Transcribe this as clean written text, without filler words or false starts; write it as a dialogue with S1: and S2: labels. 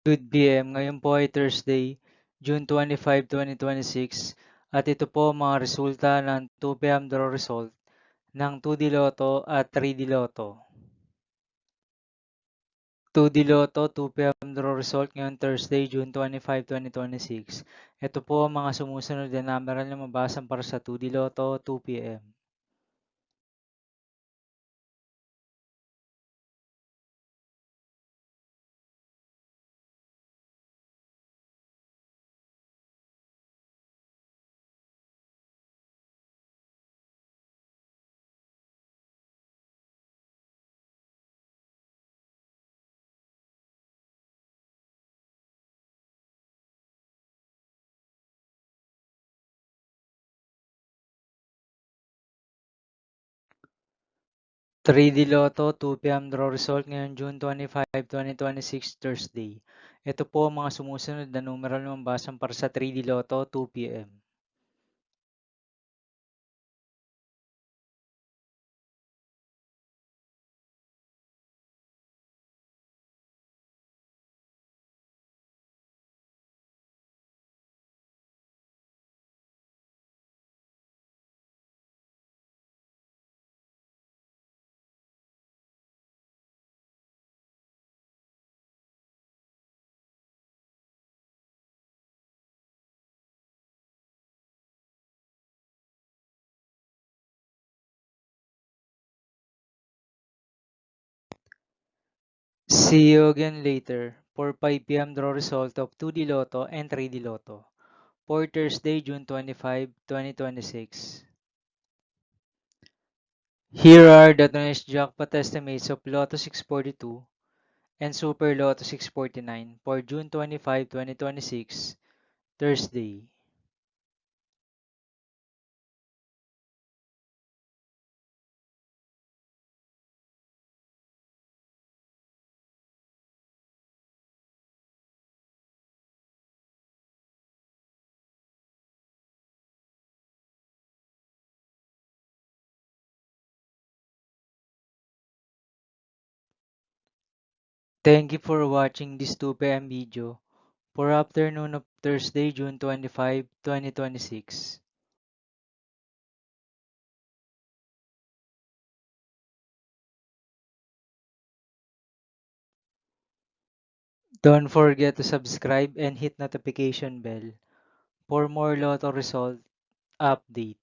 S1: Good PM, ngayon po ay Thursday, June 25, 2026 at ito po ang mga resulta ng 2 PM draw result ng 2D Lotto at 3D Lotto. 2D Lotto 2 PM draw result ngayong Thursday, June 25, 2026. Ito po ang mga sumusunod na number na mabasan para sa 2D Lotto 2 PM. 3D Lotto 2 PM draw result ngayong June 25, 2026 Thursday. Ito po ang mga sumusunod na numeral na mabasan para sa 3D Lotto 2 PM. See you again later for 5 PM draw result of 2D Lotto and 3D Lotto for Thursday, June 25, 2026. Here are the tonight's jackpot estimates of Lotto 642 and Super Lotto 649 for June 25, 2026, Thursday. Thank you for watching this 2 PM video for afternoon of Thursday, June 25, 2026. Don't forget to subscribe and hit notification bell for more Lotto result update.